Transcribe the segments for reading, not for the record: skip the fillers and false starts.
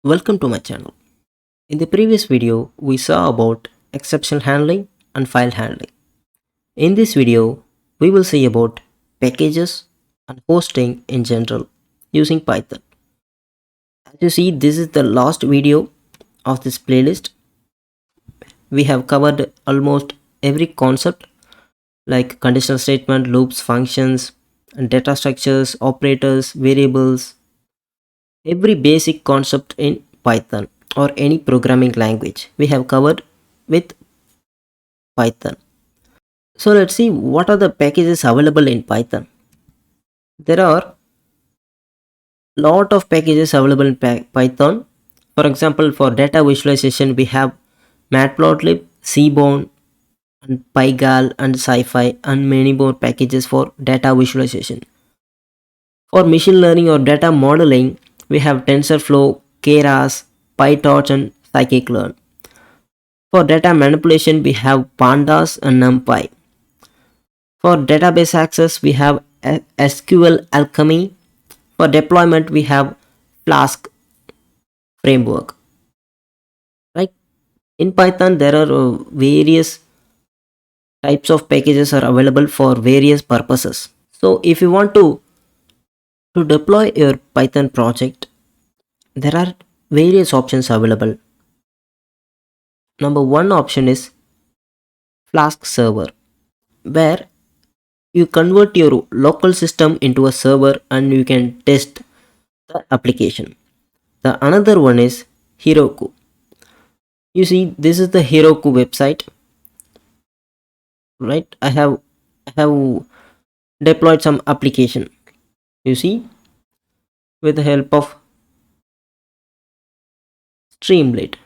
Welcome to my channel. In the previous video, we saw about exception handling and file handling. In this video, we will see about packages and hosting in general using Python. As you see, this is the last video of this playlist. We have covered almost every concept like conditional statement, loops, functions, and data structures, operators, variables, every basic concept in Python or any programming language we have covered with Python. So let's see what are the packages available in Python. There are lot of packages available in Python. For example, for data visualization we have matplotlib, seaborn, and pygal and scipy and many more packages for data visualization. For machine learning or data modeling we have TensorFlow, Keras, PyTorch and scikit-learn. For data manipulation we have pandas and numpy. For database access we have SQL Alchemy. For deployment we have Flask framework. Right? In Python there are various types of packages are available for various purposes. So if you want to deploy your Python project, there are various options available. Number one option is Flask server, where you convert your local system into a server and you can test the application. The another one is Heroku. You see, this is the Heroku website, right? I have deployed some application. You see, with the help of Streamlit.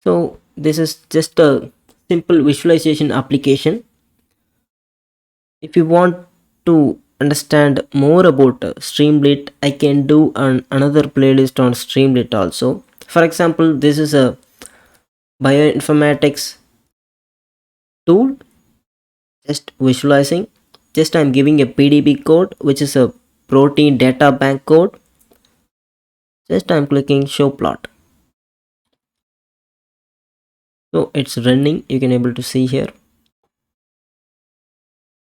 So this is just a simple visualization application. If you want to understand more about Streamlit, I can do another playlist on Streamlit also. For example, this is a bioinformatics tool, just visualizing. Just I'm giving a PDB code, which is a protein data bank code. Just I'm clicking show plot. So it's running, you can able to see here.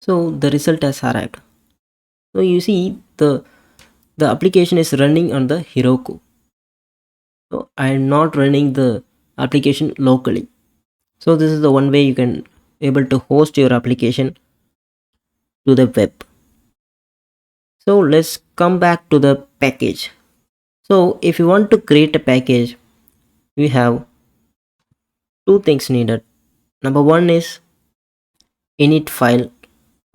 So the result has arrived. So you see the application is running on the Heroku. So I am not running the application locally. So this is the one way you can able to host your application to the web. So let's come back to the package. So if you want to create a package, we have two things needed. Number one is init file,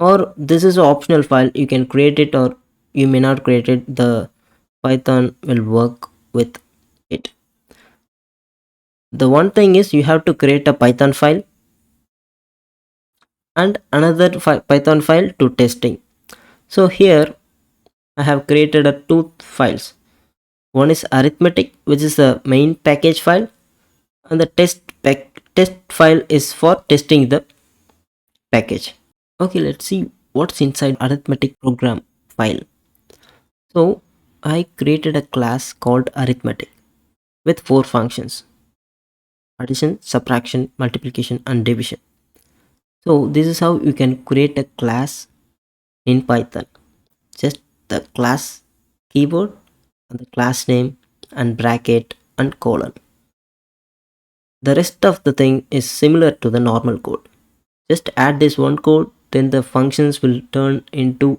or this is an optional file. You can create it or you may not create it. The Python will work with it. The one thing is you have to create a Python file and another Python file to testing. So here I have created two files. One is arithmetic, which is the main package file, and the test file is for testing the package. Okay, let's see what's inside arithmetic program file. So I created a class called arithmetic with four functions: addition, subtraction, multiplication and division. So this is how you can create a class in Python. Just the class keyword and the class name and bracket and colon. The rest of the thing is similar to the normal code. Just add this one code, then the functions will turn into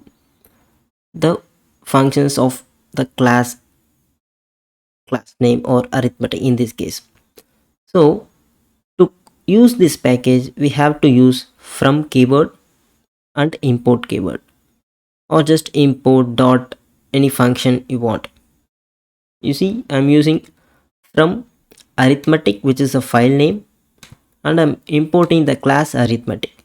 the functions of the class name or arithmetic in this case. So to use this package we have to use from keyword and import keyword, or just import dot any function you want. You see, I'm using from arithmetic, which is a file name, and I'm importing the class arithmetic.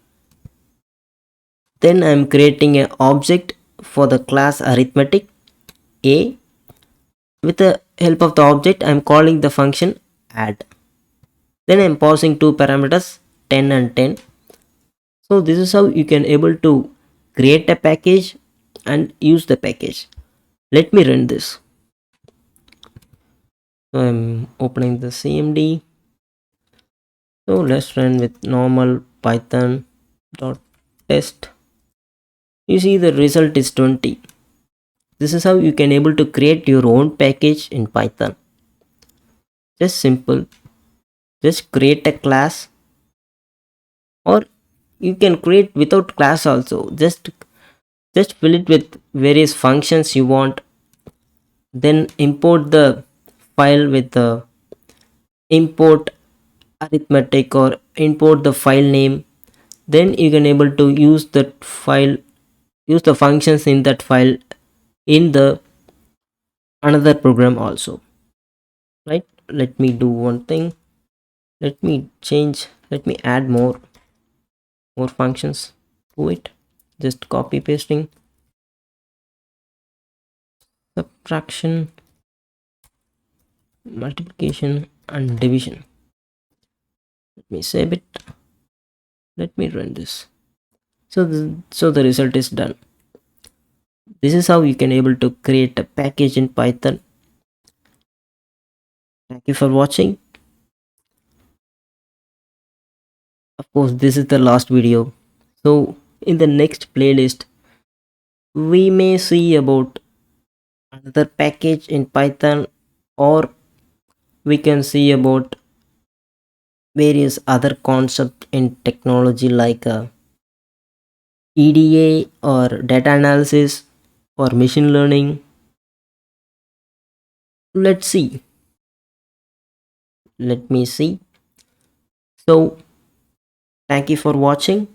Then I'm creating an object for the class arithmetic a. With the help of the object I'm calling the function add. Then I'm passing two parameters 10 and 10. So this is how you can able to create a package and use the package. Let me run this. So I'm opening the CMD. So let's run with normal python dot test. You see the result is 20. This is how you can able to create your own package in Python. Just simple. Just create a class, or you can create without class also. Just fill it with various functions you want, then import the file with the import arithmetic or import the file name. Then you can able to use that file, use the functions in that file in the another program also, right? Let me do one thing. Let me add more functions to it. Just copy pasting, subtraction, multiplication and division. Let me save it. Let me run this. So the result is done. This is how you can able to create a package in Python. Thank you for watching. Of course, this is the last video. So in the next playlist, we may see about another package in Python, or we can see about various other concepts in technology like EDA or data analysis or machine learning. Let's see. Let me see. So thank you for watching.